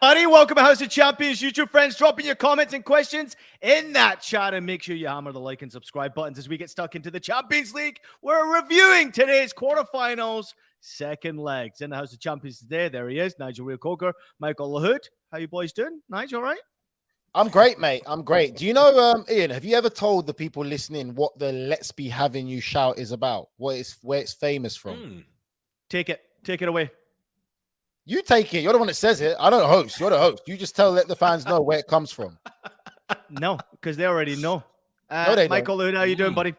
everybody. Welcome to House of Champions. YouTube friends, dropping your comments and questions in that chat, and make sure you hammer the like and subscribe buttons as we get stuck into the Champions League. We're reviewing today's quarterfinals, second legs. In the House of Champions today, there he is, Nigel Real-Coker, Michael Lahoud. How you boys doing? Nigel, all right? I'm great, mate. I'm great. Do you know, Ian, have you ever told the people listening what the "Let's Be Having You" shout is about? Where it's famous from? Take it away. You take it. You're the one that says it. I don't host. You're the host. You just let the fans know where it comes from. No, because they already know. No, they Michael Lahoud, how you doing, buddy?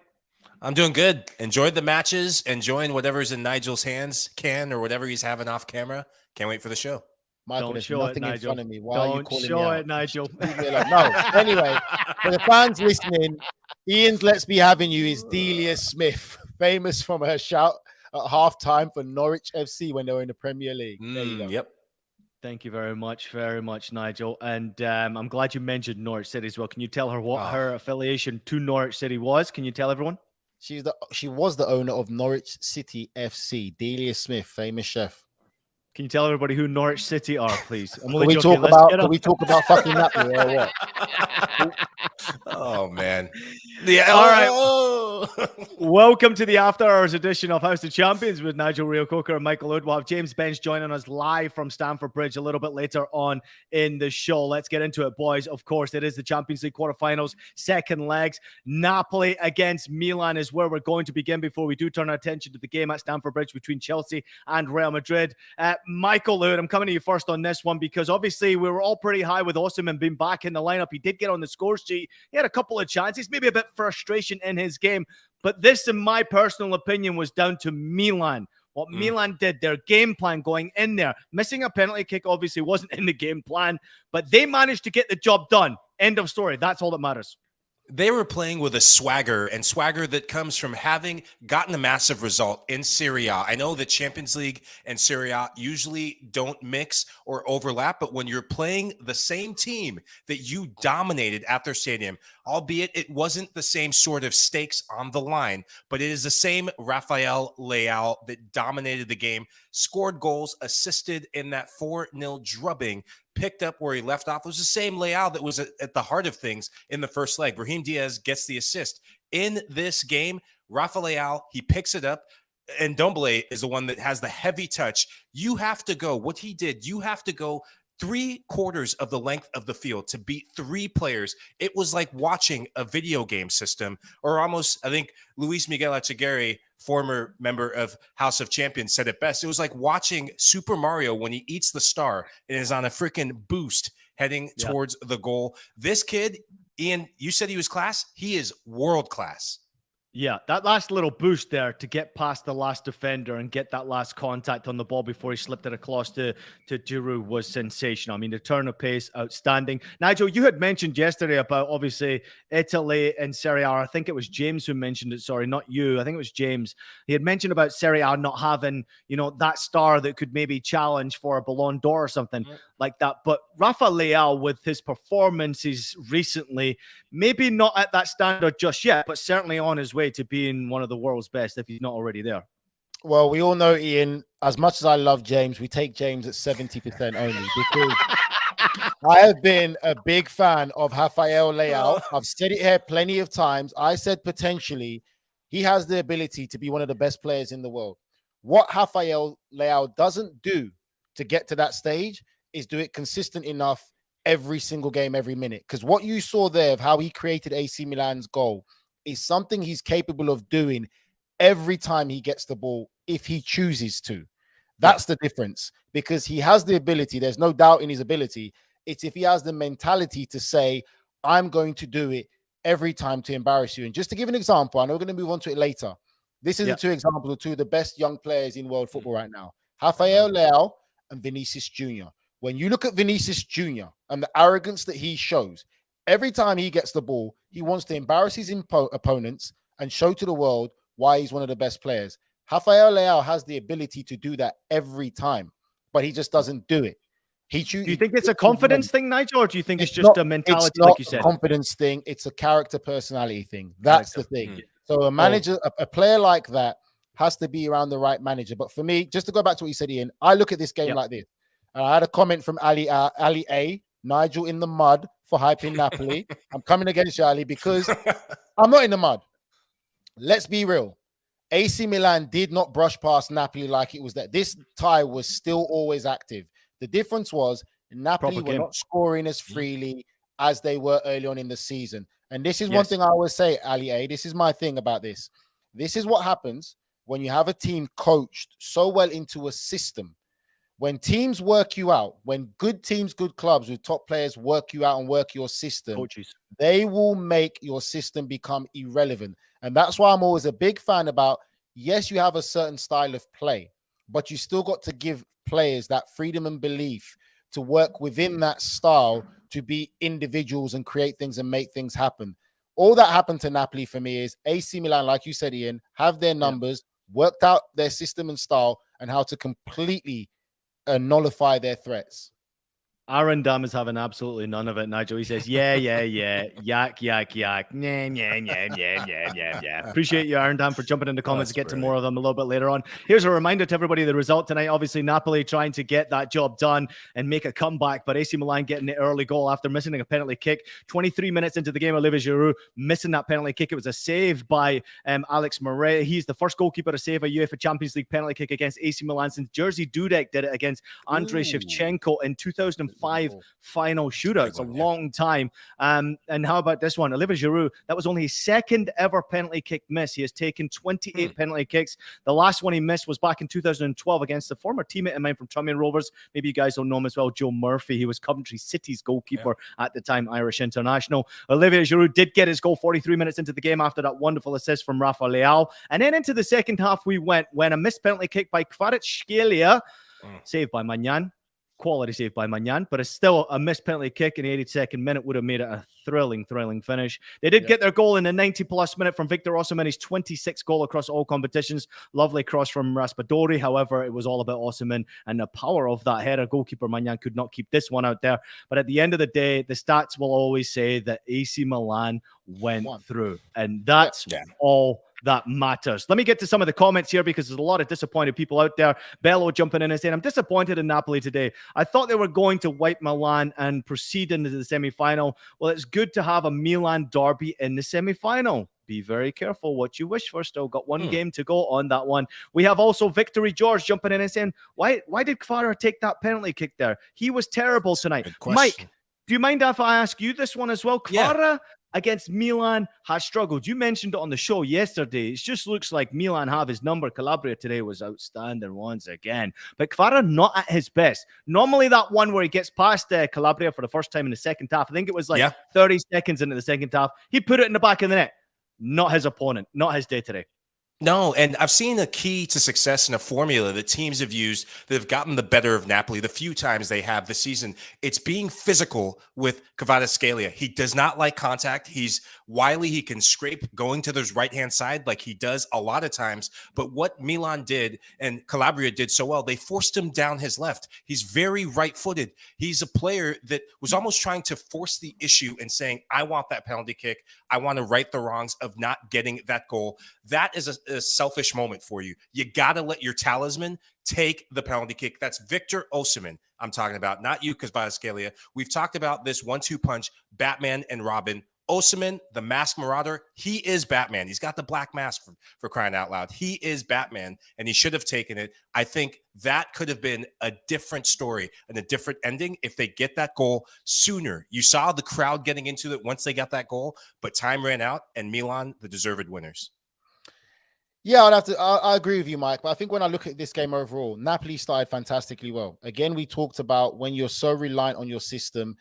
I'm doing good. Enjoyed the matches. Enjoying whatever's in Nigel's hands, or whatever he's having off camera. Can't wait for the show. Michael, there's nothing in front of me. Why are you calling me show out? it, Nigel. No. Anyway, for the fans listening, Ian's "Let's Be Having You" is Delia Smith, famous from her shout at halftime for Norwich FC when they were in the Premier League. There you go. Yep. Thank you very much, Nigel. And I'm glad you mentioned Norwich City as well. Can you tell her what her affiliation to Norwich City was? Can you tell everyone? She was the owner of Norwich City FC. Delia Smith, famous chef. Can you tell everybody who Norwich City are, please? Can we talk about fucking Napoli or what? Oh man. Yeah. All right. Welcome to the After Hours edition of House of Champions with Nigel Real-Coker and Michael Lahoud. We'll have James Bench joining us live from Stamford Bridge a little bit later on in the show. Let's get into it, boys. Of course, it is the Champions League quarterfinals, second legs. Napoli against Milan is where we're going to begin before we do turn our attention to the game at Stamford Bridge between Chelsea and Real Madrid. Michael Lahoud, I'm coming to you first on this one because obviously we were all pretty high with Osimhen being back in the lineup. He did get on the score sheet. He had a couple of chances, maybe a bit frustration in his game. But this, in my personal opinion, was down to Milan. What Milan did, their game plan going in there. Missing a penalty kick obviously wasn't in the game plan, but they managed to get the job done. End of story. That's all that matters. They were playing with a swagger that comes from having gotten a massive result in Serie A. I know the Champions League and Serie A usually don't mix or overlap, but when you're playing the same team that you dominated at their stadium, albeit it wasn't the same sort of stakes on the line, but it is the same Rafael Leao that dominated the game, scored goals, assisted in that 4-0 drubbing, picked up where he left off. It was the same Leao that was at the heart of things in the first leg. Brahim Diaz gets the assist. In this game, Rafa Leao, he picks it up, and Ndombele is the one that has the heavy touch. You have to go, what he did, you have to go 3/4 of the length of the field to beat 3 players. It was like watching a video game system, or almost, I think Luis Miguel Echegaray, former member of House of Champions, said it best. It was like watching Super Mario when he eats the star and is on a freaking boost heading towards the goal. This kid, Ian, you said he was class. He is world class. Yeah, that last little boost there to get past the last defender and get that last contact on the ball before he slipped it across to Giroud was sensational. I mean, the turn of pace, outstanding. Nigel, you had mentioned yesterday about, obviously, Italy and Serie A. I think it was James who mentioned it. Sorry, not you. I think it was James. He had mentioned about Serie A not having, that star that could maybe challenge for a Ballon d'Or or something like that. But Rafa Leao, with his performances recently, maybe not at that standard just yet, but certainly on his way to being one of the world's best if he's not already there. Well, we all know, Ian, as much as I love James, we take James at 70% only because I have been a big fan of Rafael Leao. I've said it here plenty of times. I said potentially he has the ability to be one of the best players in the world. What Rafael Leao doesn't do to get to that stage is do it consistent enough every single game, every minute. Because what you saw there of how he created AC Milan's goal is something he's capable of doing every time he gets the ball if he chooses to. That's the difference, because he has the ability. There's no doubt in his ability. It's if he has the mentality to say, I'm going to do it every time to embarrass you. And just to give an example, I know we're going to move on to it later. This is the 2 examples of 2 of the best young players in world football right now. Rafael Leao and Vinicius Jr. When you look at Vinicius Jr. and the arrogance that he shows, every time he gets the ball, he wants to embarrass his opponents and show to the world why he's one of the best players. Rafael Leao has the ability to do that every time, but he just doesn't do it. Do you think it's a confidence thing, Nigel, or do you think it's just a mentality, like you said? It's not a confidence thing. It's a character personality thing. That's the thing. So a manager, a player like that has to be around the right manager. But for me, just to go back to what you said, Ian, I look at this game like this. I had a comment from Ali A. Nigel in the mud for hyping Napoli. I'm coming against you, Ali, because I'm not in the mud. Let's be real. AC Milan did not brush past Napoli like it was that. This tie was still always active. The difference was Napoli were not scoring as freely as they were early on in the season. And this is one thing I always say, Ali A. This is my thing about this. This is what happens when you have a team coached so well into a system. When teams work you out, when good teams, good clubs with top players work you out and work your system, they will make your system become irrelevant. And that's why I'm always a big fan about, yes, you have a certain style of play, but you still got to give players that freedom and belief to work within that style to be individuals and create things and make things happen. All that happened to Napoli for me is AC Milan, like you said, Ian, have their numbers, worked out their system and style and how to completely nullify their threats. Aaron Dam is having absolutely none of it, Nigel. He says, yeah, yak, yeah. Appreciate you, Aaron Dam, for jumping in the comments. Get to more of them a little bit later on. Here's a reminder to everybody of the result tonight. Obviously, Napoli trying to get that job done and make a comeback, but AC Milan getting the early goal after missing a penalty kick. 23 minutes into the game, Olivier Giroud missing that penalty kick. It was a save by Alex Murray. He's the first goalkeeper to save a UEFA Champions League penalty kick against AC Milan since Jerzy Dudek did it against Andrei Shevchenko in 2005 final shootout. It's a long time. And how about this one? Olivier Giroud, that was only his second ever penalty kick miss. He has taken 28 penalty kicks. The last one he missed was back in 2012 against a former teammate of mine from Tranmere Rovers. Maybe you guys don't know him as well, Joe Murphy. He was Coventry City's goalkeeper at the time, Irish international. Olivier Giroud did get his goal 43 minutes into the game after that wonderful assist from Rafa Leao. And then into the second half we went when a missed penalty kick by Kvaratskhelia, saved by Magnan. Quality save by Magnan, but it's still a missed penalty kick in the 82nd minute would have made it a thrilling finish. They did get their goal in the 90-plus minute from Victor Osimhen, his 26th goal across all competitions. Lovely cross from Raspadori. However, it was all about Osimhen and the power of that header. Goalkeeper Magnan could not keep this one out there. But at the end of the day, the stats will always say that AC Milan went through, and that's all that matters. Let me get to some of the comments here because there's a lot of disappointed people out there. Bello jumping in and saying, I'm disappointed in Napoli today. I thought they were going to wipe Milan and proceed into the semi-final. Well, it's good to have a Milan derby in the semi-final. Be very careful what you wish for. Still got one game to go on that one. We have also Victory George jumping in and saying, why did Kvara take that penalty kick there? He was terrible tonight. Mike, do you mind if I ask you this one as well? Kvara against Milan has struggled. You mentioned it on the show yesterday. It just looks like Milan have his number. Calabria today was outstanding once again. But Kvara not at his best. Normally that one where he gets past Calabria for the first time in the second half, I think it was like 30 seconds into the second half, he put it in the back of the net. Not his opponent. Not his day today. No, and I've seen a key to success in a formula that teams have used that have gotten the better of Napoli the few times they have this season. It's being physical with Kvaratskhelia. He does not like contact. He's wily. He can scrape going to his right-hand side like he does a lot of times. But what Milan did and Calabria did so well, they forced him down his left. He's very right-footed. He's a player that was almost trying to force the issue and saying, I want that penalty kick. I want to right the wrongs of not getting that goal. That is a selfish moment for you. You got to let your talisman take the penalty kick. That's Victor Osimhen I'm talking about, not you, Kvaratskhelia. We've talked about this 1-2 punch, Batman and Robin. Osimhen, the masked marauder, he is Batman. He's got the black mask for crying out loud. He is Batman, and he should have taken it. I think that could have been a different story and a different ending if they get that goal sooner. You saw the crowd getting into it once they got that goal, but time ran out, and Milan, the deserved winners. Yeah, I agree with you, Mike. But I think when I look at this game overall, Napoli started fantastically well. Again, we talked about when you're so reliant on your system,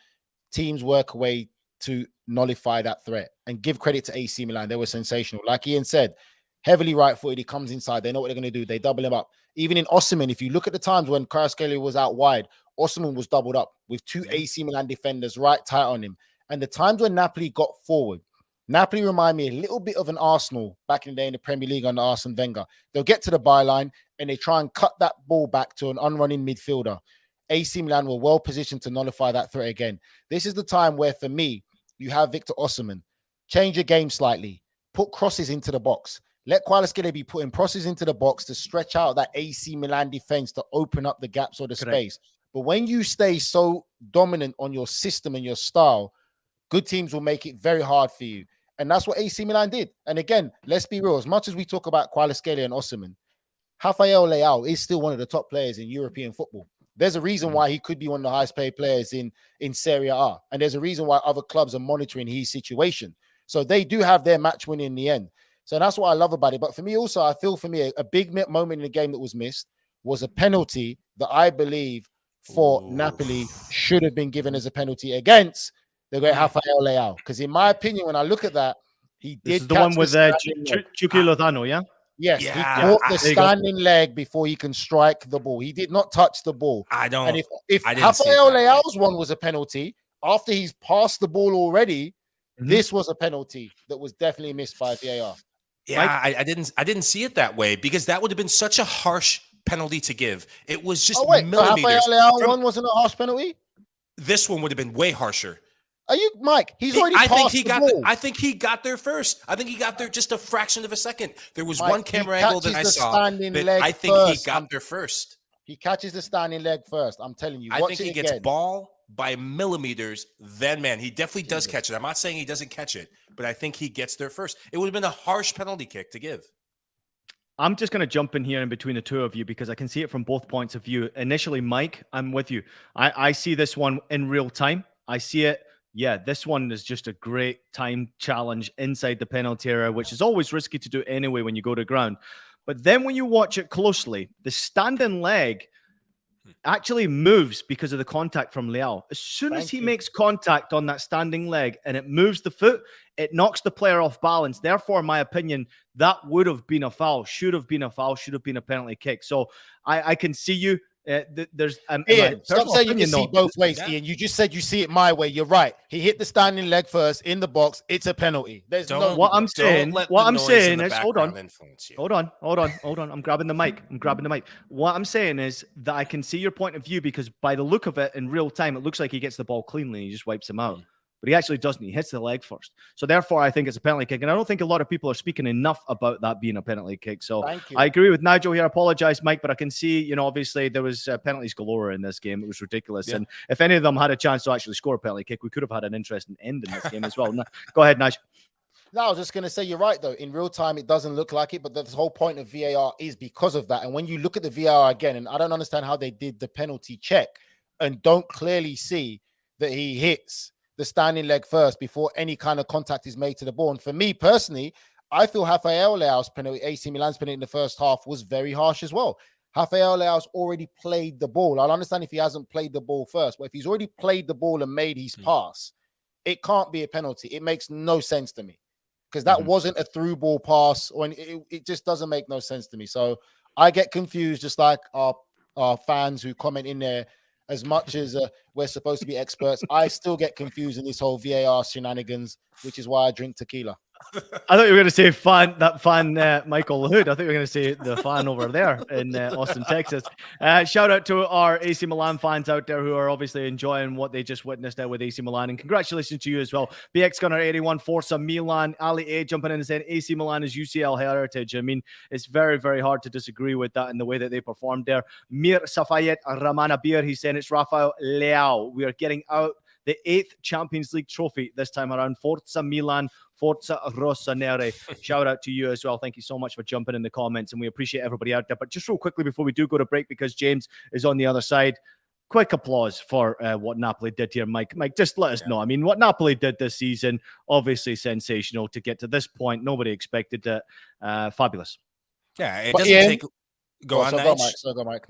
teams work away to nullify that threat. And give credit to AC Milan. They were sensational. Like Ian said, heavily right-footed. He comes inside. They know what they're going to do. They double him up. Even in Osimhen, if you look at the times when Kvaratskhelia was out wide, Osimhen was doubled up with two AC Milan defenders right tight on him. And the times when Napoli got forward, Napoli remind me a little bit of an Arsenal back in the day in the Premier League under Arsene Wenger. They'll get to the byline and they try and cut that ball back to an unrunning midfielder. AC Milan were well positioned to nullify that threat again. This is the time where, for me, you have Victor Osimhen. Change your game slightly. Put crosses into the box. Let Kvaratskhelia be putting crosses into the box to stretch out that AC Milan defense to open up the gaps or the space. But when you stay so dominant on your system and your style, good teams will make it very hard for you. And that's what AC Milan did. And again, let's be real. As much as we talk about Kvaratskhelia and Osimhen, Rafael Leao is still one of the top players in European football. There's a reason why he could be one of the highest paid players in Serie A. And there's a reason why other clubs are monitoring his situation. So they do have their match win in the end. So that's what I love about it. But for me also, I feel for me, a big moment in the game that was missed was a penalty that I believe for Napoli should have been given as a penalty against the great Rafael Leao. Because in my opinion, when I look at that, he did. This is the one with Chucky Lozano, yeah? Yes, he caught the standing leg before he can strike the ball. He did not touch the ball. I don't. And if Rafael Leao's one was a penalty, after he's passed the ball already, this was a penalty that was definitely missed by VAR. Yeah, I didn't see it that way because that would have been such a harsh penalty to give. It was just millimeters. Rafael Leao one wasn't a harsh penalty? This one would have been way harsher. Are you, Mike? He's already passed the ball. I think he got there first. I think he got there just a fraction of a second. There was Mike, one camera angle that I saw. I think he got there first. He catches the standing leg first. I'm telling you. I think he gets ball by millimeters. Then, man, he definitely does catch it. I'm not saying he doesn't catch it, but I think he gets there first. It would have been a harsh penalty kick to give. I'm just going to jump in here in between the two of you because I can see it from both points of view. Initially, Mike, I'm with you. I see this one in real time. I see it. Yeah, this one is just a great time challenge inside the penalty area, which is always risky to do anyway when you go to ground. But then when you watch it closely, the standing leg actually moves because of the contact from Leao. As soon as he makes contact on that standing leg and it moves the foot, it knocks the player off balance. Therefore, in my opinion, that would have been a foul, should have been a foul, should have been a penalty kick. So I can see you. There's Ian, stop saying you can see both ways, Ian. You just said you see it my way. You're right. He hit the standing leg first in the box. It's a penalty. There's no. What I'm saying is, hold on. I'm grabbing the mic. What I'm saying is that I can see your point of view because by the look of it in real time, it looks like he gets the ball cleanly and he just wipes him out. But he actually doesn't. He hits the leg first. So therefore, I think it's a penalty kick. And I don't think a lot of people are speaking enough about that being a penalty kick. So I agree with Nigel here. I apologize, Mike, but I can see, obviously there was penalties galore in this game. It was ridiculous. Yeah. And if any of them had a chance to actually score a penalty kick, we could have had an interesting end in this game as well. Go ahead, Nigel. No, I was just going to say, you're right, though. In real time, it doesn't look like it, but the whole point of VAR is because of that. And when you look at the VAR again, and I don't understand how they did the penalty check and don't clearly see that he hits the standing leg first before any kind of contact is made to the ball. And for me personally, I feel Rafael Leao's penalty, AC Milan's penalty in the first half was very harsh as well. Rafael Leao's already played the ball. I'll understand if he hasn't played the ball first, but if he's already played the ball and made his pass, it can't be a penalty. It makes no sense to me because that wasn't a through ball pass, or it just doesn't make no sense to me. So I get confused, just like our fans who comment in there. As much as we're supposed to be experts, I still get confused in this whole VAR shenanigans, which is why I drink tequila. I thought you were going to say Michael Hood. I thought you were going to say the fan over there in Austin, Texas. Shout out to our AC Milan fans out there who are obviously enjoying what they just witnessed there with AC Milan. And congratulations to you as well. BX Gunner 81, Forza Milan, Ali A jumping in and saying AC Milan is UCL heritage. I mean, it's very, very hard to disagree with that in the way that they performed there. Mir Safayet Ramana Bir, he's saying it's Rafael Leao. We are getting out the 8th Champions League trophy this time around. Forza Milan, Forza Rossoneri. Shout out to you as well. Thank you so much for jumping in the comments, and we appreciate everybody out there. But just real quickly before we do go to break, because James is on the other side, quick applause for what Napoli did here, Mike. Mike, just let us know. I mean, what Napoli did this season, obviously sensational to get to this point. Nobody expected it. Fabulous. Yeah, it doesn't take... Go on, Mike. No, go Mike.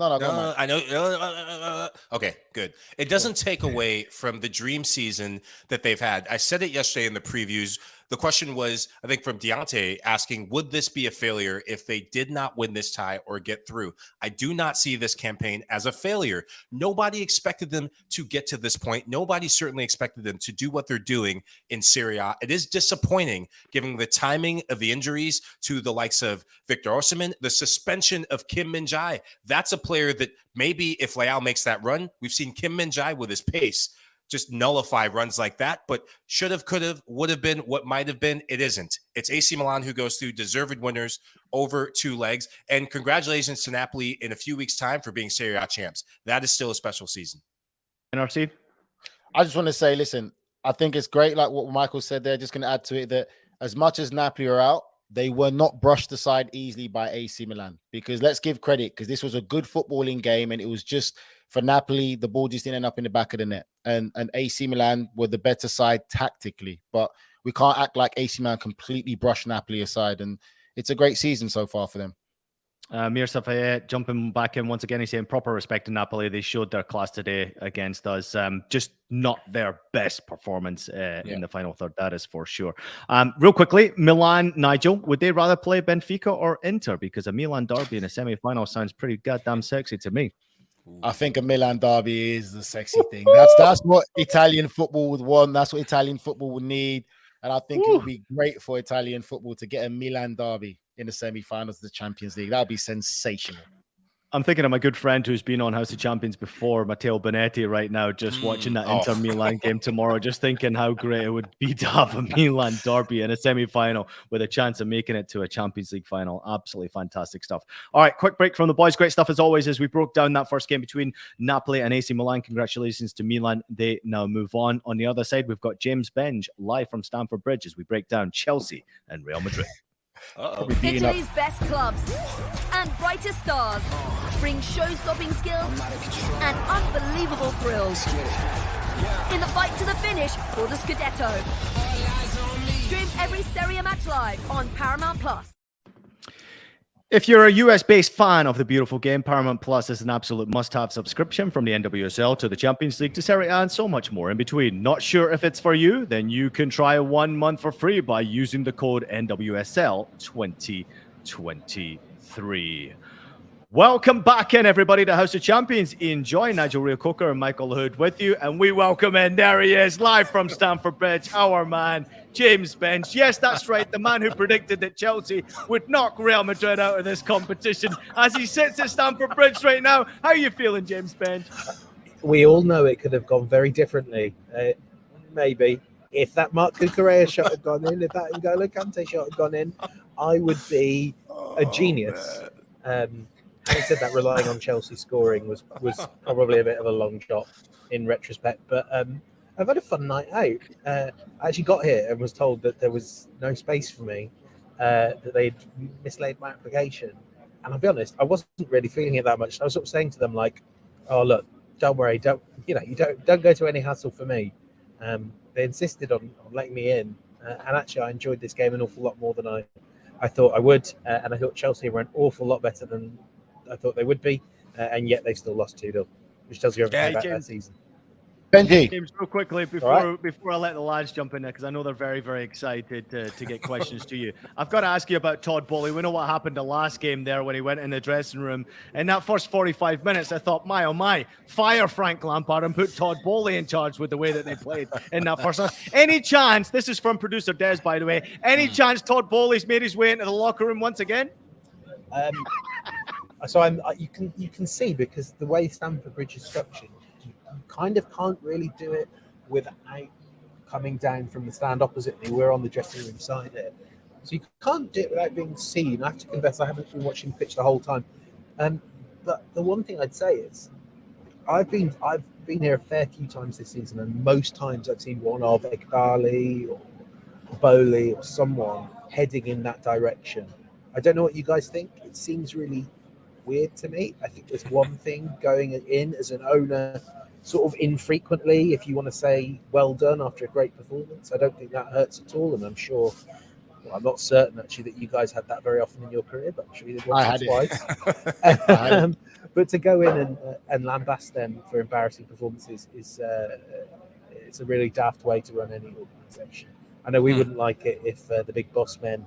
I know. Okay, good. It doesn't take away from the dream season that they've had. I said it yesterday in the previews. The question was, I think, from Deontay asking, would this be a failure if they did not win this tie or get through? I do not see this campaign as a failure. Nobody expected them to get to this point. Nobody certainly expected them to do what they're doing in Serie A. It is disappointing given the timing of the injuries to the likes of Victor Osimhen, the suspension of Kim Min-jae. That's a player that maybe if Leao makes that run, we've seen Kim Min-jae with his pace just nullify runs like that. But should have, could have, would have been, what might have been, it isn't. It's AC Milan who goes through, deserved winners over 2 legs. And congratulations to Napoli in a few weeks' time for being Serie A champs. That is still a special season. NRC? I just want to say, listen, I think it's great, like what Michael said there, just going to add to it that as much as Napoli are out, they were not brushed aside easily by AC Milan, because let's give credit, because this was a good footballing game, and it was just for Napoli, the ball just didn't end up in the back of the net, and AC Milan were the better side tactically, but we can't act like AC Milan completely brushed Napoli aside, and it's a great season so far for them. Mir Safayette jumping back in once again. He's saying proper respect to Napoli. They showed their class today against us. Just not their best performance in the final third. That is for sure. Real quickly, Milan, Nigel, would they rather play Benfica or Inter? Because a Milan derby in a semi-final sounds pretty goddamn sexy to me. I think a Milan derby is the sexy thing. That's what Italian football would want. That's what Italian football would need. And I think it would be great for Italian football to get a Milan derby in the semi-finals of the Champions League. That would be sensational. I'm thinking of my good friend who's been on House of Champions before, Matteo Benetti, right now, just watching that Inter Milan game tomorrow, just thinking how great it would be to have a Milan derby in a semi-final with a chance of making it to a Champions League final. Absolutely fantastic stuff. All right, quick break from the boys. Great stuff as always as we broke down that first game between Napoli and AC Milan. Congratulations to Milan. They now move on. On the other side, we've got James Benge live from Stamford Bridge as we break down Chelsea and Real Madrid. Italy's best clubs and brightest stars bring show-stopping skills and unbelievable thrills in the fight to the finish for the Scudetto. Stream every Serie A match live on Paramount Plus. If you're a US-based fan of the beautiful game, Paramount Plus is an absolute must-have subscription from the NWSL to the Champions League to Serie A and so much more in between. Not sure if it's for you? Then you can try 1 month for free by using the code NWSL2023. Welcome back in, everybody, to House of Champions. Enjoy. Nigel Reo-Coker and Michael Hood with you. And we welcome in, there he is, live from Stamford Bridge, our man, James Benge. Yes, that's right, the man who predicted that Chelsea would knock Real Madrid out of this competition. As he sits at Stamford Bridge right now, how are you feeling, James Benge? We all know it could have gone very differently. Maybe. If that Marc Cucurella shot had gone in, if that N'Golo Kante shot had gone in, I would be a genius. I said that relying on Chelsea scoring was probably a bit of a long shot in retrospect, but I've had a fun night out. I actually got here and was told that there was no space for me, that they'd mislaid my application. And I'll be honest, I wasn't really feeling it that much. I was sort of saying to them like, "Oh look, don't worry, don't go to any hassle for me." They insisted on letting me in, and actually I enjoyed this game an awful lot more than I thought I would, and I thought Chelsea were an awful lot better than I thought they would be, and yet they still lost 2-0, which tells you everything about that season. Benji. James, real quickly, before I let the lads jump in there, because I know they're very, very excited to get questions to you. I've got to ask you about Todd Boehly. We know what happened the last game there when he went in the dressing room. In that first 45 minutes, I thought, my, oh my, fire Frank Lampard and put Todd Boehly in charge with the way that they played in that first half. Any chance, this is from producer Des, by the way, any chance Todd Boehly's made his way into the locker room once again? So you can see, because the way Stamford Bridge is structured, you kind of can't really do it without coming down from the stand opposite me. We're on the dressing room side here, so you can't do it without being seen. I have to confess, I haven't been watching the pitch the whole time. But the one thing I'd say is, I've been here a fair few times this season, and most times I've seen one of Ekdali or Boehly or someone heading in that direction. I don't know what you guys think. It seems really weird to me. I think there's one thing going in as an owner sort of infrequently, if you want to say well done after a great performance. I don't think that hurts at all, and I'm sure, well, I'm not certain actually that you guys had that very often in your career, but I'm sure you did once or twice. But to go in and lambast them for embarrassing performances is it's a really daft way to run any organisation. I know we wouldn't like it if the big boss men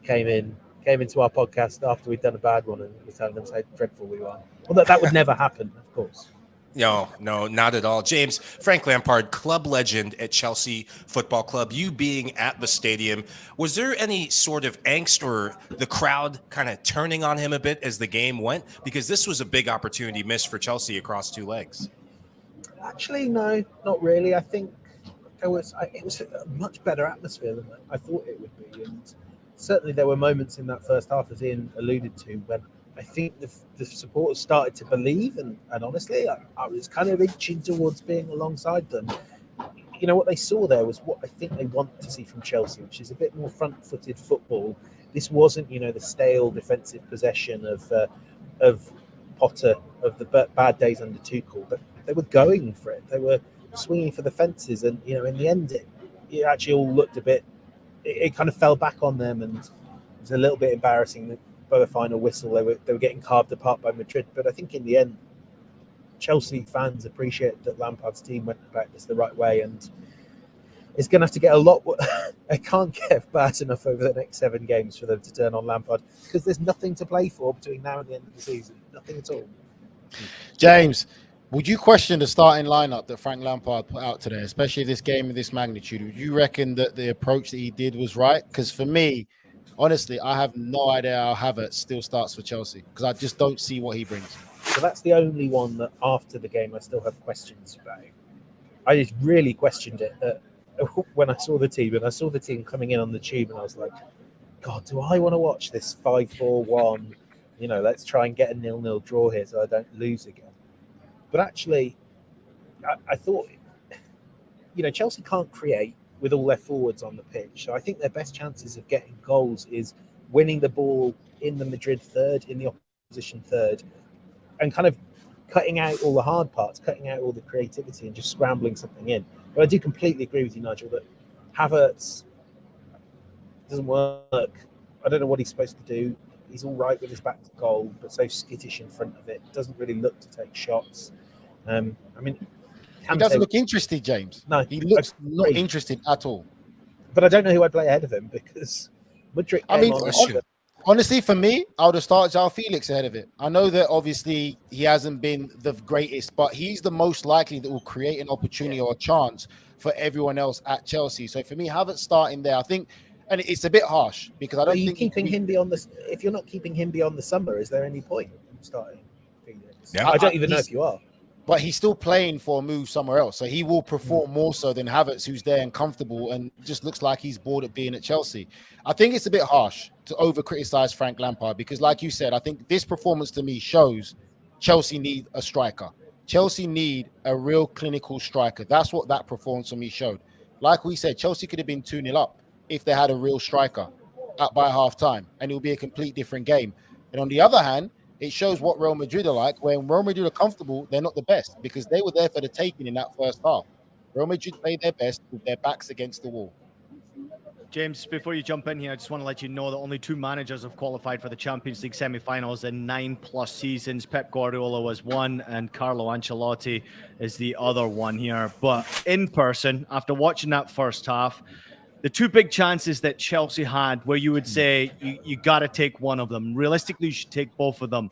came into our podcast after we'd done a bad one and we're telling them how dreadful we were. Well, that would never happen, of course. No, not at all. James, Frank Lampard, club legend at Chelsea Football Club, you being at the stadium, was there any sort of angst or the crowd kind of turning on him a bit as the game went? Because this was a big opportunity missed for Chelsea across 2 legs. Actually, no, not really. I think it was a much better atmosphere than I thought it would be, and certainly there were moments in that first half, as Ian alluded to, when I think the supporters started to believe, and honestly, I was kind of inching towards being alongside them. You know, what they saw there was what I think they want to see from Chelsea, which is a bit more front-footed football. This wasn't, the stale defensive possession of Potter, of the bad days under Tuchel, but they were going for it. They were swinging for the fences, and in the end, it actually all looked a bit. It kind of fell back on them, and it was a little bit embarrassing that by the final whistle they were getting carved apart by Madrid. But I think in the end, Chelsea fans appreciate that Lampard's team went about this the right way, and it's going to have to get a lot. It can't get bad enough over the next 7 games for them to turn on Lampard, because there's nothing to play for between now and the end of the season. Nothing at all. James, would you question the starting lineup that Frank Lampard put out today, especially this game of this magnitude? Would you reckon that the approach that he did was right? Because for me, honestly, I have no idea how Havertz still starts for Chelsea, because I just don't see what he brings. So that's the only one that after the game I still have questions about. I just really questioned it when I saw the team, and I saw the team coming in on the tube, and I was like, God, do I want to watch this 5-4-1? Let's try and get a 0-0 draw here so I don't lose again. But actually, I thought, Chelsea can't create with all their forwards on the pitch. So I think their best chances of getting goals is winning the ball in the Madrid third, in the opposition third, and kind of cutting out all the hard parts, cutting out all the creativity, and just scrambling something in. But I do completely agree with you, Nigel, that Havertz doesn't work. I don't know what he's supposed to do. He's all right with his back to goal, but so skittish in front of it. Doesn't really look to take shots. He doesn't look interested, James. No, he looks not interested at all. But I don't know who I'd play ahead of him, because Madrid. Honestly, for me, I would have started João Felix ahead of it. I know that obviously he hasn't been the greatest, but he's the most likely that will create an opportunity or a chance for everyone else at Chelsea. So for me, Havertz starting there, I think, and it's a bit harsh because I don't think keeping him beyond the. If you're not keeping him beyond the summer, is there any point in starting Felix? Yeah, I don't even know if you are. But he's still playing for a move somewhere else. So he will perform more so than Havertz, who's there and comfortable and just looks like he's bored of being at Chelsea. I think it's a bit harsh to over-criticize Frank Lampard because, like you said, I think this performance to me shows Chelsea need a striker. Chelsea need a real clinical striker. That's what that performance for me showed. Like we said, Chelsea could have been 2-0 up if they had a real striker up by half-time, and it would be a complete different game. And on the other hand, it shows what Real Madrid are like. When Real Madrid are comfortable, they're not the best because they were there for the taking in that first half. Real Madrid played their best with their backs against the wall. James, before you jump in here, I just want to let you know that only 2 managers have qualified for the Champions League semi-finals in 9+ seasons. Pep Guardiola was one, and Carlo Ancelotti is the other one here. But in person, after watching that first half, the 2 big chances that Chelsea had where you would say you got to take one of them. Realistically, you should take both of them.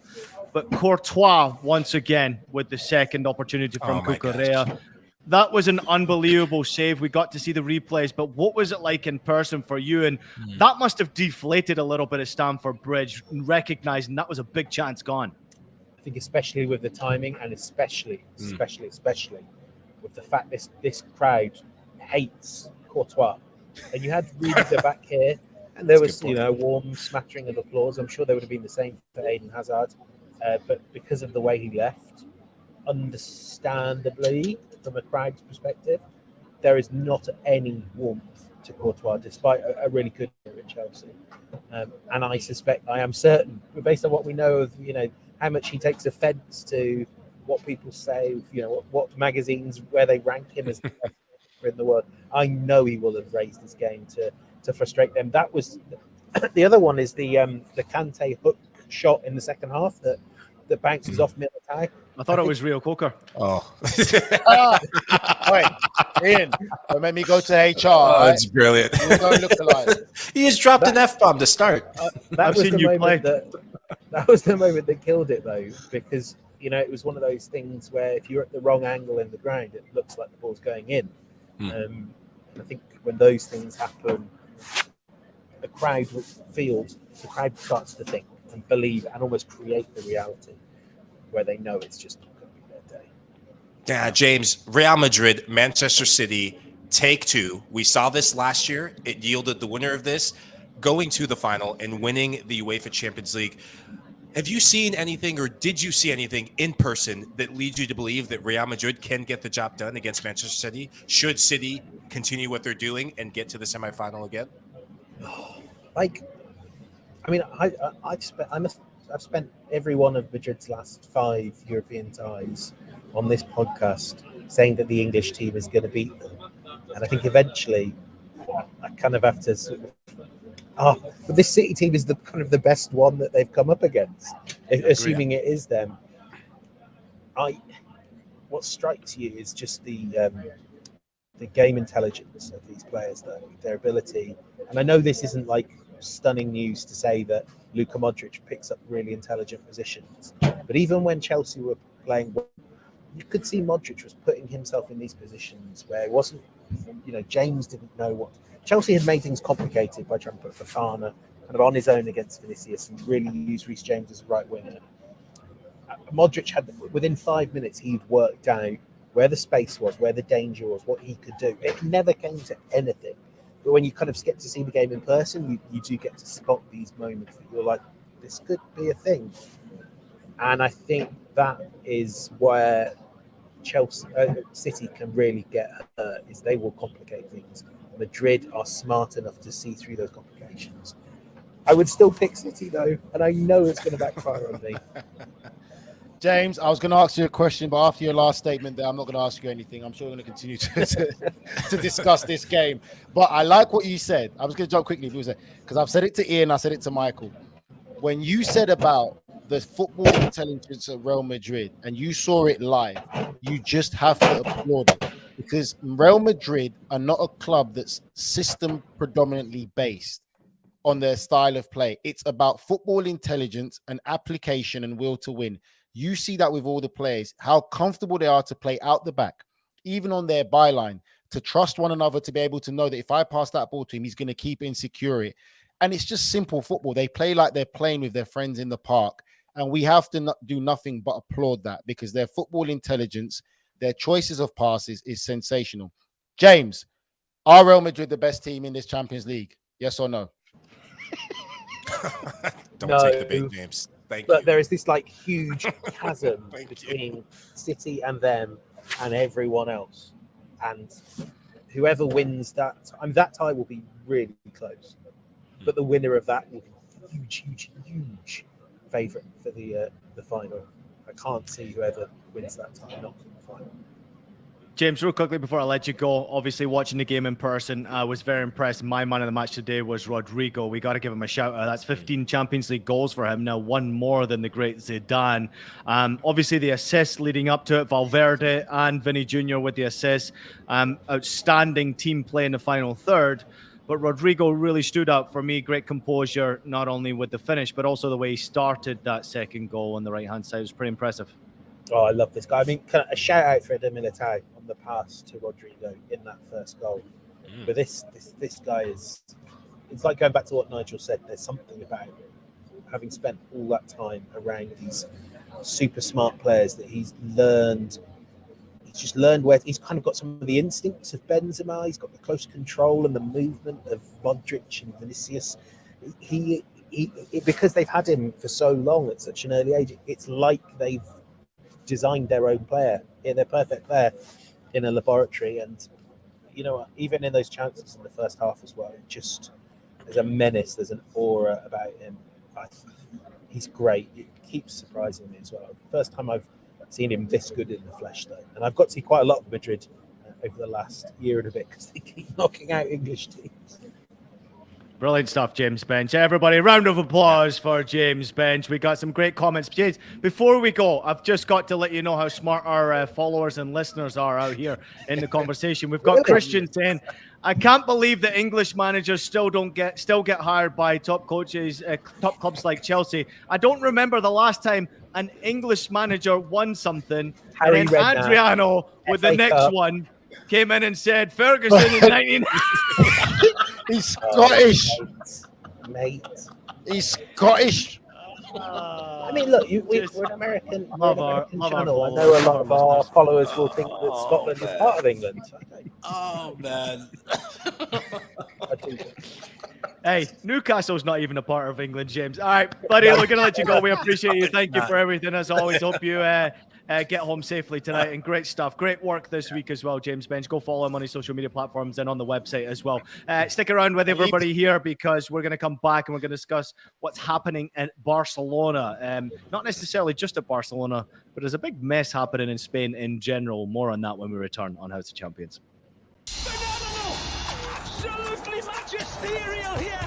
But Courtois, once again, with the second opportunity from Cucurella. That was an unbelievable save. We got to see the replays. But what was it like in person for you? And that must have deflated a little bit at Stamford Bridge, recognizing that was a big chance gone. I think especially with the timing and especially with the fact this crowd hates Courtois. And you had Rudiger back here, and there was, a warm smattering of applause. I'm sure there would have been the same for Eden Hazard. But because of the way he left, understandably, from a crowd's perspective, there is not any warmth to Courtois, despite a really good year at Chelsea. And I am certain, based on what we know of, how much he takes offence to what people say, what magazines, where they rank him as the best in the world. I know he will have raised his game to frustrate them. That was the other one is the Kante hook shot in the second half that bounces off Militao. I thought it was Rio Coker. Oh. Wait, Ian, don't make me go to HR. Oh, that's brilliant. He just dropped an F-bomb to start. That was the moment that killed it, though, because, it was one of those things where if you're at the wrong angle in the ground, it looks like the ball's going in. I think when those things happen, the crowd starts to think and believe and almost create the reality where they know it's just not going to be their day. Yeah, James, Real Madrid, Manchester City, take two. We saw this last year. It yielded the winner of this going to the final and winning the UEFA Champions League. Have you seen anything, or did you see anything in person that leads you to believe that Real Madrid can get the job done against Manchester City? Should City continue what they're doing and get to the semifinal again? Like, I mean, I've spent every one of Madrid's last 5 European ties on this podcast saying that the English team is going to beat them, and I think eventually I kind of have to sort of, but this City team is the kind of the best one that they've come up against, assuming it is them. What strikes you is just the game intelligence of these players, their ability. And I know this isn't like stunning news to say that Luka Modric picks up really intelligent positions, but even when Chelsea were playing well, you could see Modric was putting himself in these positions where it wasn't, James didn't know what. Chelsea had made things complicated by trying to put Fofana kind of on his own against Vinicius and really use Reece James as a right winger. Modric had, within 5 minutes, he'd worked out where the space was, where the danger was, what he could do. It never came to anything. But when you kind of get to see the game in person, you do get to spot these moments that you're like, this could be a thing. And I think that is where City can really get hurt, is they will complicate things. Madrid are smart enough to see through those complications. I would still pick City though, and I know it's going to backfire on me. James, I was going to ask you a question, but after your last statement there, I'm not going to ask you anything. I'm sure we're going to continue to discuss this game. But I like what you said. I was going to jump quickly because I've said it to Ian, I said it to Michael. When you said about the football intelligence of Real Madrid and you saw it live, you just have to applaud it, because Real Madrid are not a club that's system predominantly based on their style of play. It's about football intelligence and application and will to win. You see that with all the players, how comfortable they are to play out the back, even on their byline, to trust one another, to be able to know that if I pass that ball to him, he's going to keep it and secure it. And it's just simple football. They play like they're playing with their friends in the park. And we have to do nothing but applaud that, because their football intelligence, their choices of passes is sensational. James, are Real Madrid the best team in this Champions League? Yes or no? Don't take the bait, James. Thank but you. There is this like huge chasm between City and them and everyone else. And whoever wins that, that tie will be really close. But the winner of that will be huge favourite for the final. I can't see whoever wins that tie not in the final. James, real quickly before I let you go, obviously watching the game in person, I was very impressed. My man of the match today was Rodrigo. We got to give him a shout out. That's 15 Champions League goals for him now, one more than the great Zidane. Obviously the assists leading up to it, Valverde and Vinny Jr. with the assists. Outstanding team play in the final third. But Rodrigo really stood out for me. Great composure, not only with the finish, but also the way he started that second goal on the right-hand side. It was pretty impressive. Oh, I love this guy. I mean, a shout out for Eder Militao on the pass to Rodrigo in that first goal. But this guy is, it's like going back to what Nigel said. There's something about having spent all that time around these super smart players that he's just learned where he's kind of got some of the instincts of Benzema. He's got the close control and the movement of Modric and Vinicius. He because they've had him for so long at such an early age, it's like they've designed their own player, their perfect player in a laboratory. And even in those chances in the first half as well, there's a menace, there's an aura about him. He's great. It keeps surprising me as well. First time I've seen him this good in the flesh though, and I've got to see quite a lot of Madrid over the last year and a bit because they keep knocking out English teams. Brilliant stuff, James Bench. Everybody, round of applause for James Bench. We got some great comments. James, before we go, I've just got to let you know how smart our followers and listeners are out here in the conversation. We've got Christian saying, I can't believe that English managers still get hired by top coaches, top clubs like Chelsea. I don't remember the last time an English manager won something. Harry and then Adriano with the next Cup. one came in and said Ferguson in 19. He's Scottish. Mate. He's Scottish. I mean, look, we're an American channel. I followers, know a love lot of our our listeners. followers will think that Scotland is part of England. Oh, man. I do. Hey, Newcastle's not even a part of England, James. All right, buddy, we're going to let you go. We appreciate you. Thank you for everything. As always, hope you get home safely tonight. And great stuff. Great work this week as well, James Bench. Go follow him on his social media platforms and on the website as well. Stick around with everybody here because we're going to come back and we're going to discuss what's happening at Barcelona. Not necessarily just at Barcelona, but there's a big mess happening in Spain in general. More on that when we return on House of Champions. Absolutely magisterial here.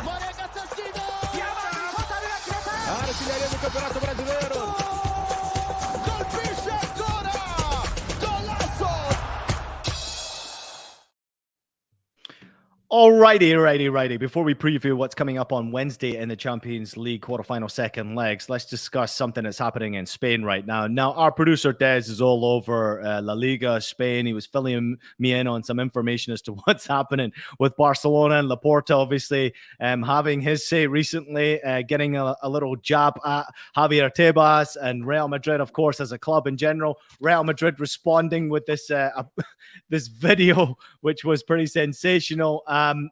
Artilharia do Campeonato Brasileiro. Colpisce ancora. Golazo. Alrighty. Before we preview what's coming up on Wednesday in the Champions League quarterfinal second legs, let's discuss something that's happening in Spain right now. Now, our producer Des is all over La Liga, Spain. He was filling me in on some information as to what's happening with Barcelona and Laporta, obviously having his say recently, getting a little jab at Javier Tebas and Real Madrid, of course, as a club in general. Real Madrid responding with this this video, which was pretty sensational.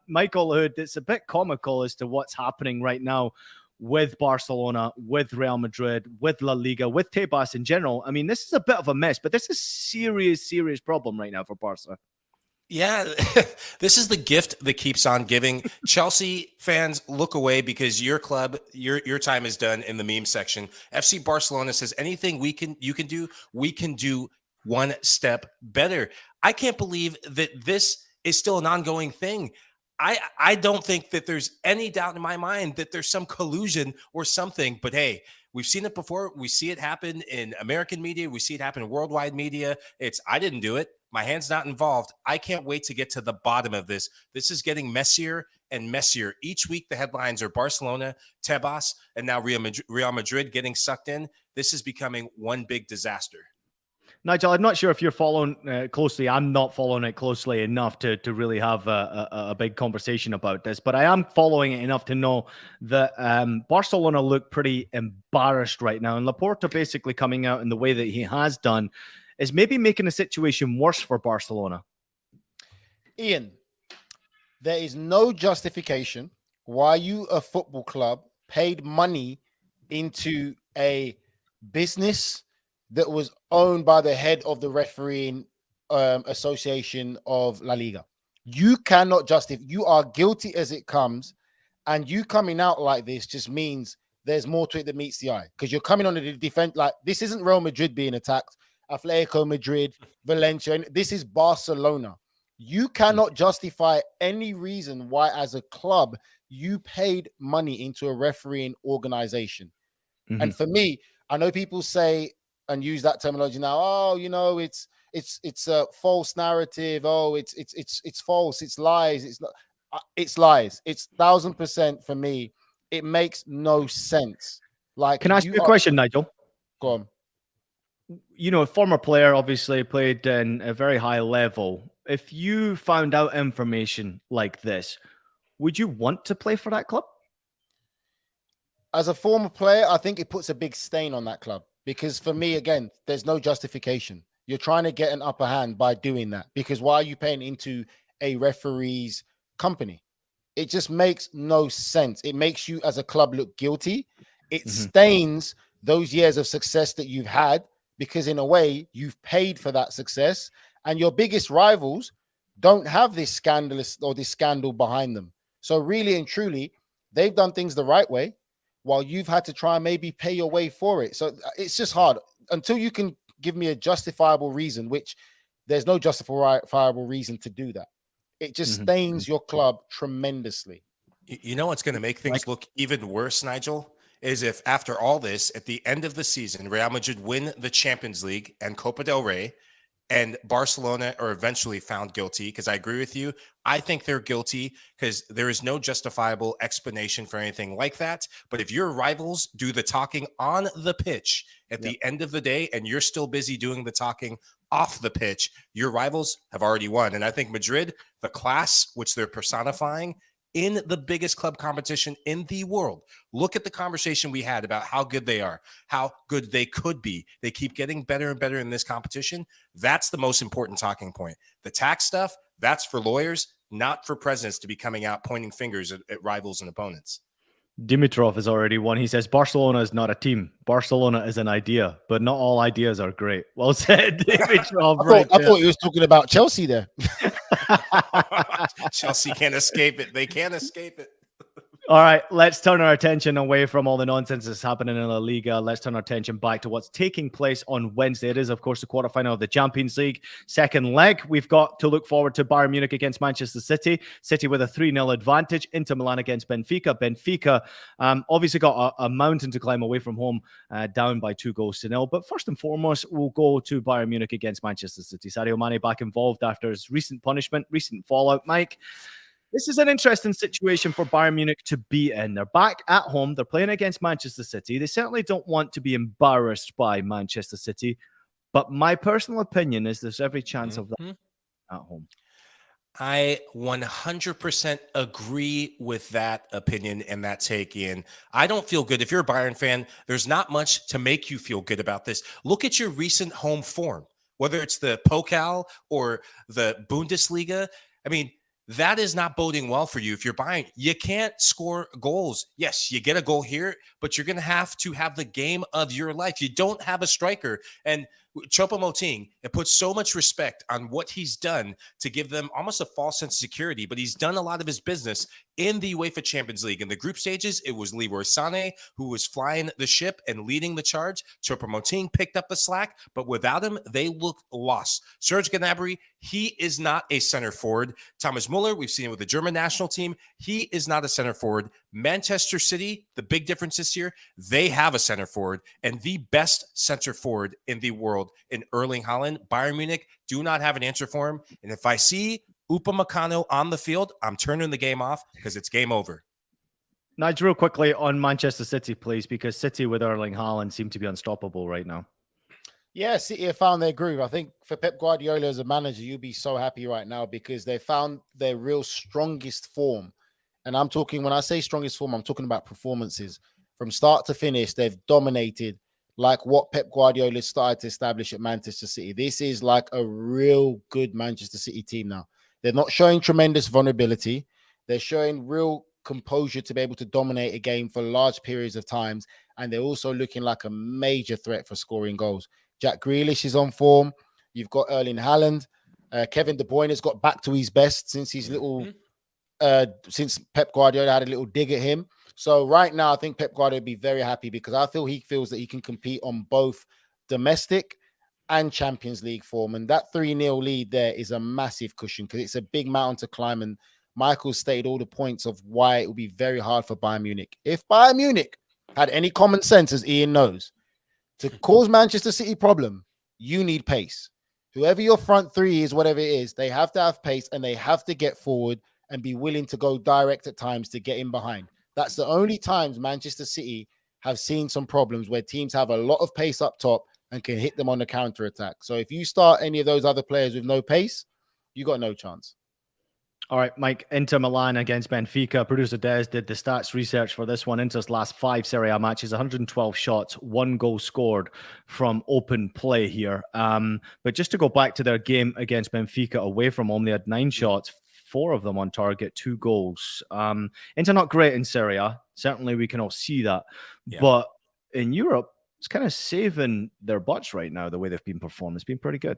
Michael, it's a bit comical as to what's happening right now with Barcelona, with Real Madrid, with La Liga, with Tebas in general. I mean, this is a bit of a mess, but this is a serious problem right now for Barca. Yeah, this is the gift that keeps on giving. Chelsea fans, look away because your club, your time is done in the meme section. FC Barcelona says anything you can do, we can do one step better. I can't believe that this is still an ongoing thing. I don't think that there's any doubt in my mind that there's some collusion or something, but hey, we've seen it before. We see it happen in American media. We see it happen in worldwide media. I didn't do it. My hand's not involved. I can't wait to get to the bottom of this. This is getting messier and messier. Each week, the headlines are Barcelona, Tebas, and now Real Madrid getting sucked in. This is becoming one big disaster. Nigel, I'm not sure if you're following closely. I'm not following it closely enough to really have a big conversation about this, but I am following it enough to know that Barcelona look pretty embarrassed right now. And Laporta basically coming out in the way that he has done is maybe making the situation worse for Barcelona. Ian, there is no justification why you, a football club, paid money into a business that was owned by the head of the refereeing association of La Liga. You cannot justify. You are guilty as it comes, and you coming out like this just means there's more to it than meets the eye, because you're coming on the defense. Like, this isn't Real Madrid being attacked, Atletico Madrid, Valencia. This is Barcelona. You cannot justify any reason why, as a club, you paid money into a refereeing organization. Mm-hmm. And for me, I know people say and use that terminology now. Oh, you know, it's a false narrative. Oh, it's false. It's lies. It's not. It's lies. It's 1000% for me. It makes no sense. Like, can I ask you a question, Nigel? Go on. You know, a former player, obviously played in a very high level. If you found out information like this, would you want to play for that club? As a former player, I think it puts a big stain on that club. Because for me, again, there's no justification. You're trying to get an upper hand by doing that. Because why are you paying into a referee's company? It just makes no sense. It makes you as a club look guilty. It stains those years of success that you've had, because in a way you've paid for that success, and your biggest rivals don't have this scandalous or this scandal behind them. So really and truly, they've done things the right way, while you've had to try and maybe pay your way for it. So it's just hard until you can give me a justifiable reason, which there's no justifiable reason to do that. It just stains your club tremendously. You know what's going to make things look even worse, Nigel, is if after all this, at the end of the season, Real Madrid win the Champions League and Copa del Rey, and Barcelona are eventually found guilty, because I agree with you. I think they're guilty because there is no justifiable explanation for anything like that. But if your rivals do the talking on the pitch at the end of the day, and you're still busy doing the talking off the pitch, your rivals have already won. And I think Madrid, the class which they're personifying, in the biggest club competition in the world. Look at the conversation we had about how good they are, how good they could be. They keep getting better and better in this competition. That's the most important talking point. The tax stuff, that's for lawyers, not for presidents to be coming out pointing fingers at rivals and opponents. Dimitrov has already won. He says Barcelona is not a team. Barcelona is an idea, but not all ideas are great. Well said, Dimitrov. I thought he was talking about Chelsea there. Chelsea can't escape it. They can't escape it. All right, let's turn our attention away from all the nonsense that's happening in La Liga. Let's turn our attention back to what's taking place on Wednesday. It is, of course, the quarterfinal of the Champions League. Second leg, we've got to look forward to Bayern Munich against Manchester City. City with a 3-0 advantage. Inter Milan against Benfica. Benfica obviously got a mountain to climb away from home, down by 2-0. But first and foremost, we'll go to Bayern Munich against Manchester City. Sadio Mane back involved after his recent punishment, recent fallout. Mike, this is an interesting situation for Bayern Munich to be in. They're back at home. They're playing against Manchester City. They certainly don't want to be embarrassed by Manchester City. But my personal opinion is there's every chance of that at home. I 100% agree with that opinion and that take, Ian. I don't feel good. If you're a Bayern fan, there's not much to make you feel good about this. Look at your recent home form, whether it's the Pokal or the Bundesliga. I mean, that is not boding well for you. If you're Bayern, you can't score goals. Yes, you get a goal here, but you're going to have the game of your life. You don't have a striker. And Choupo-Moting, it puts so much respect on what he's done to give them almost a false sense of security, but he's done a lot of his business in the UEFA Champions League. In the group stages, it was Leroy Sané who was flying the ship and leading the charge. Choupo-Moting picked up the slack, but without him, they looked lost. Serge Gnabry, he is not a center forward. Thomas Muller, we've seen it with the German national team. He is not a center forward. Manchester City, the big difference this year, they have a center forward and the best center forward in the world in Erling Haaland. Bayern Munich do not have an answer for him. And if I see Upamecano on the field, I'm turning the game off because it's game over. Nigel, real quickly on Manchester City, please, because City with Erling Haaland seem to be unstoppable right now. Yeah, City have found their groove. I think for Pep Guardiola as a manager, you'll be so happy right now because they found their real strongest form. And I'm talking, when I say strongest form, I'm talking about performances. From start to finish, they've dominated like what Pep Guardiola started to establish at Manchester City. This is like a real good Manchester City team now. They're not showing tremendous vulnerability. They're showing real composure to be able to dominate a game for large periods of times. And they're also looking like a major threat for scoring goals. Jack Grealish is on form. You've got Erling Haaland. Kevin De Bruyne has got back to his best since his since Pep Guardiola had a little dig at him. So right now, I think Pep Guardiola would be very happy because I feel he feels that he can compete on both domestic and Champions League form. And that 3-0 lead there is a massive cushion because it's a big mountain to climb. And Michael stated all the points of why it will be very hard for Bayern Munich. If Bayern Munich had any common sense, as Ian knows, to cause Manchester City problem, you need pace. Whoever your front three is, whatever it is, they have to have pace and they have to get forward and be willing to go direct at times to get in behind. That's the only times Manchester City have seen some problems where teams have a lot of pace up top and can hit them on the counter attack. So if you start any of those other players with no pace, you got no chance. All right, Mike, Inter Milan against Benfica. Producer Des did the stats research for this one. Inter's last 5 Serie A matches, 112 shots, 1 goal scored from open play here. But just to go back to their game against Benfica away from home, they had 9 shots, 4 of them on target, 2 goals. Inter not great in Serie A. Certainly we can all see that. Yeah. But in Europe, it's kind of saving their butts right now, the way they've been performing. It's been pretty good.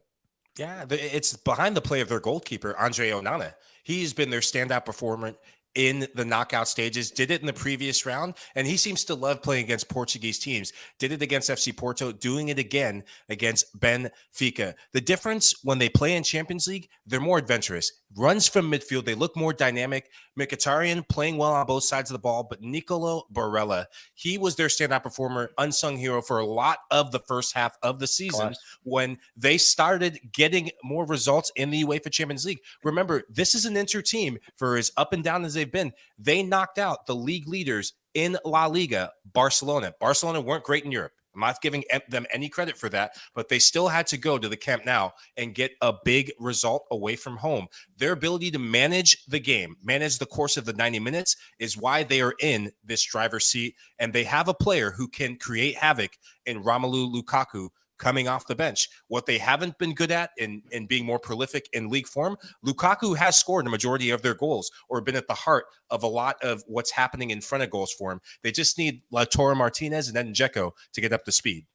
Yeah, it's behind the play of their goalkeeper, Andre Onana. He's been their standout performer in the knockout stages, did it in the previous round, and he seems to love playing against Portuguese teams. Did it against FC Porto, doing it again against Benfica. The difference when they play in Champions League, they're more adventurous. Runs from midfield, they look more dynamic. Mkhitaryan playing well on both sides of the ball, but Nicolo Barella, he was their standout performer, unsung hero for a lot of the first half of the season when they started getting more results in the UEFA Champions League. Remember, this is an Inter team, for as up and down as they've been. They knocked out the league leaders in La Liga, Barcelona. Barcelona weren't great in Europe. I'm not giving them any credit for that, but they still had to go to the Camp Nou and get a big result away from home. Their ability to manage the game, manage the course of the 90 minutes is why they are in this driver's seat. And they have a player who can create havoc in Romelu Lukaku coming off the bench. What they haven't been good at in being more prolific in league form, Lukaku has scored the majority of their goals or been at the heart of a lot of what's happening in front of goals for him. They just need Lautaro Martinez and then Dzeko to get up to speed.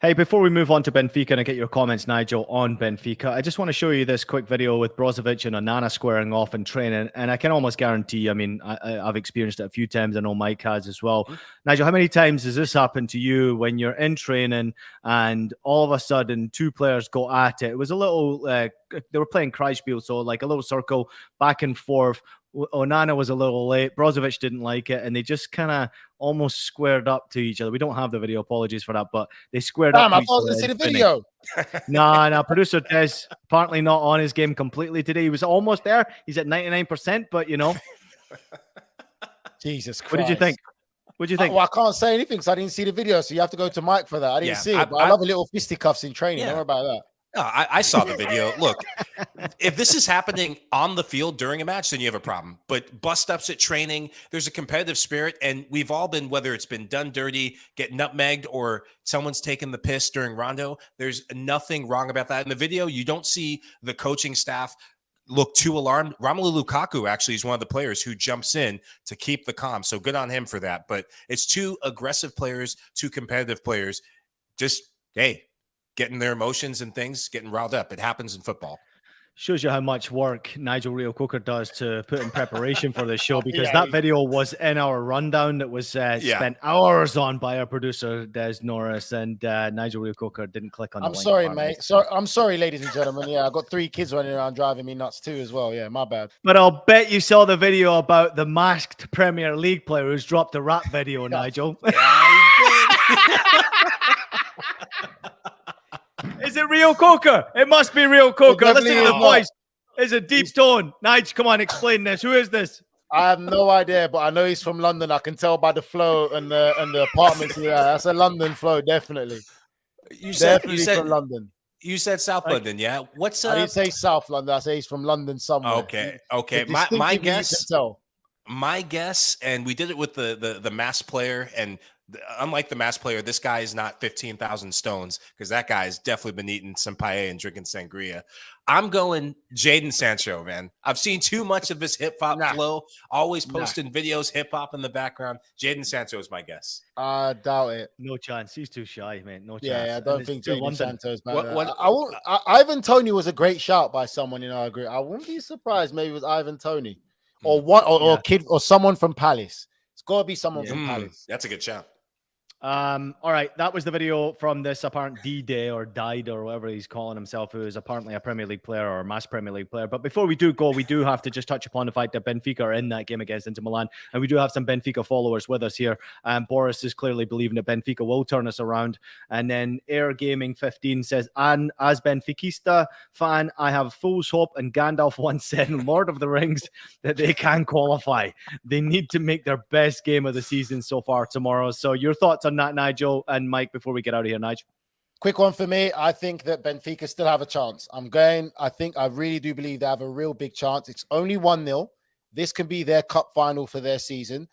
Hey, before we move on to Benfica and I get your comments, Nigel, on Benfica, I just want to show you this quick video with Brozovic and Onana squaring off in training. And I can almost guarantee, I mean, I've experienced it a few times. I know Mike has as well. Mm-hmm. Nigel, how many times has this happened to you when you're in training and all of a sudden two players go at it? It was a little, they were playing Kreispiel, so like a little circle back and forth. Onana was a little late. Brozovic didn't like it, and they just kind of almost squared up to each other. We don't have the video. Apologies for that, but they squared up. I thought I was going to see the video. Nah. Producer Des apparently not on his game completely today. He was almost there. He's at 99%, but you know. Jesus Christ. What did you think? What do you think? Well, I can't say anything because I didn't see the video, so you have to go to Mike for that. I didn't see it, but I love a little fisticuffs in training. Don't worry about that. No, I saw the video. Look, if this is happening on the field during a match, then you have a problem. But bust-ups at training, there's a competitive spirit, and we've all been, whether it's been done dirty, get nutmegged, or someone's taken the piss during rondo, there's nothing wrong about that. In the video, you don't see the coaching staff look too alarmed. Romelu Lukaku actually is one of the players who jumps in to keep the calm, so good on him for that. But it's two aggressive players, two competitive players, just, hey, getting their emotions and things, getting riled up. It happens in football. Shows you how much work Nigel Real Coker does to put in preparation for this show, because that video was in our rundown that was spent hours on by our producer, Des Norris, and Nigel Real Coker didn't click on the link. I'm sorry, mate. So, I'm sorry, ladies and gentlemen. Yeah, I got 3 kids running around driving me nuts too as well. Yeah, my bad. But I'll bet you saw the video about the masked Premier League player who's dropped a rap video, Nigel. Is it Real Coker? It must be Real Coker. Listen to the voice. It's a deep tone. Nigel, come on, explain this. Who is this? I have no idea, but I know he's from London. I can tell by the flow and the apartments. Yeah, that's a London flow, definitely. You said from London. You said South London, yeah. What's I didn't say South London. I say he's from London somewhere. Okay. My guess, and we did it with the mass player, and unlike the mass player, this guy is not 15,000 stones, because that guy has definitely been eating some paella and drinking sangria. I'm going Jadon Sancho, man. I've seen too much of this hip-hop flow, always posting videos, hip-hop in the background. Jadon Sancho is my guess. I doubt it. No chance. He's too shy, man. No chance. Yeah, I don't think Jadon Sancho is better. Ivan Toney was a great shout by someone in our group. I wouldn't be surprised maybe it was Ivan Toney or kid or someone from Palace. It's got to be someone from Palace. That's a good shout. All right, that was the video from this apparent D-Day or Died or whatever he's calling himself, who is apparently a Premier League player or a mass Premier League player. But before we do go, we do have to just touch upon the fact that Benfica are in that game against Inter Milan, and we do have some Benfica followers with us here. Boris is clearly believing that Benfica will turn us around. And then Air Gaming 15 says, and as Benfiquista fan, I have fool's hope, and Gandalf once said in Lord of the Rings that they can qualify. They need to make their best game of the season so far tomorrow. So your thoughts on that, Nigel and Mike, before we get out of here? Nigel, quick one for me. I think that Benfica still have a chance. I really do believe they have a real big chance. It's only 1-0. This can be their cup final for their season.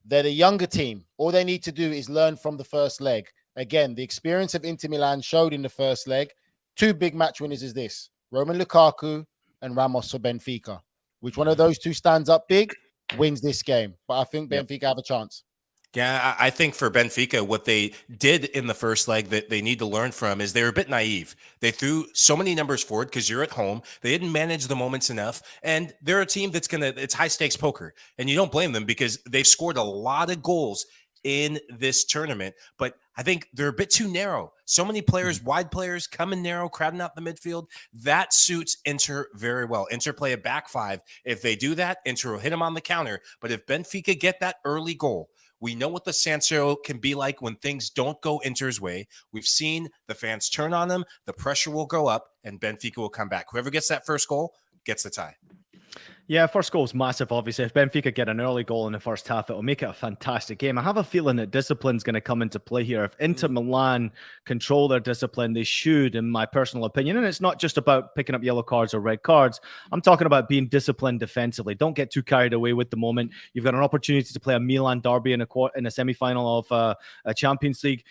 They're the younger team. All they need to do is learn from the first leg. Again, the experience of Inter Milan showed in the first leg. 2 big match winners is this: Roman Lukaku and Ramos for Benfica. Which one of those two stands up big wins this game? But I think Benfica have a chance. Yeah, I think for Benfica, what they did in the first leg that they need to learn from is they were a bit naive. They threw so many numbers forward because you're at home. They didn't manage the moments enough. And they're a team it's high stakes poker. And you don't blame them because they've scored a lot of goals in this tournament. But I think they're a bit too narrow. So many players, wide players, coming narrow, crowding out the midfield. That suits Inter very well. Inter play a back 5. If they do that, Inter will hit them on the counter. But if Benfica get that early goal, we know what the San Siro can be like when things don't go Inter's way. We've seen the fans turn on them. The pressure will go up, and Benfica will come back. Whoever gets that first goal gets the tie. Yeah, first goal's massive, obviously. If Benfica get an early goal in the first half, it'll make it a fantastic game. I have a feeling that discipline's going to come into play here. If Inter Milan control their discipline, they should, in my personal opinion. And it's not just about picking up yellow cards or red cards. I'm talking about being disciplined defensively. Don't get too carried away with the moment. You've got an opportunity to play a Milan derby in a semi-final of a Champions League.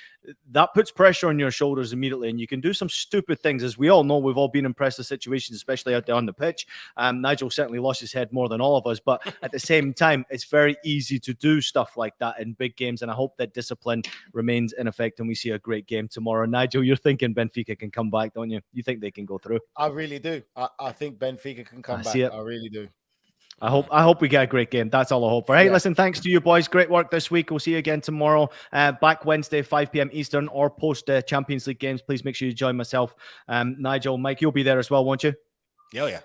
That puts pressure on your shoulders immediately, and you can do some stupid things. As we all know, we've all been in pressure situations, especially out there on the pitch. Nigel certainly lost his head more than all of us, but at the same time, it's very easy to do stuff like that in big games, and I hope that discipline remains in effect and we see a great game tomorrow. Nigel, you're thinking Benfica can come back, don't you? You think they can go through? I really do. I think Benfica can come back. I really do. I hope we get a great game. That's all I hope for. Hey, listen, thanks to you boys. Great work this week. We'll see you again tomorrow. Back Wednesday, 5 p.m. Eastern, or post Champions League games. Please make sure you join myself, Nigel, Mike. You'll be there as well, won't you? Yeah.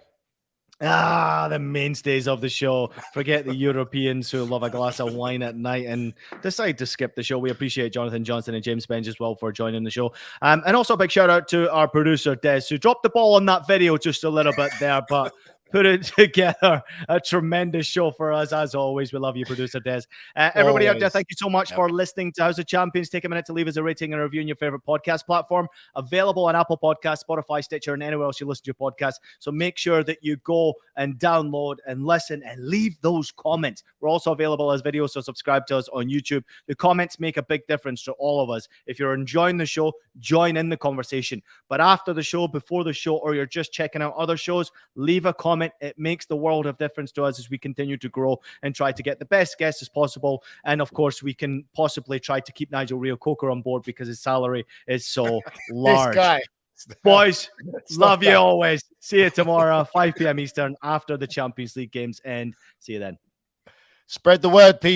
The mainstays of the show. Forget the Europeans who love a glass of wine at night and decide to skip the show. We appreciate Jonathan Johnson and James Benj as well for joining the show. And also a big shout out to our producer, Des, who dropped the ball on that video just a little bit there, but put it together. A tremendous show for us, as always. We love you, producer Des. Everybody out there, thank you so much for listening to House of Champions. Take a minute to leave us a rating and a review on your favorite podcast platform. Available on Apple Podcasts, Spotify, Stitcher, and anywhere else you listen to your podcast. So make sure that you go and download and listen and leave those comments. We're also available as videos, so subscribe to us on YouTube. The comments make a big difference to all of us. If you're enjoying the show, join in the conversation. But after the show, before the show, or you're just checking out other shows, leave a comment. It makes the world of difference to us as we continue to grow and try to get the best guests as possible. And of course, we can possibly try to keep Nigel Rio-Coker on board because his salary is so large. This guy. Boys, love you always. See you tomorrow, 5 p.m. Eastern, after the Champions League games end. See you then. Spread the word, people.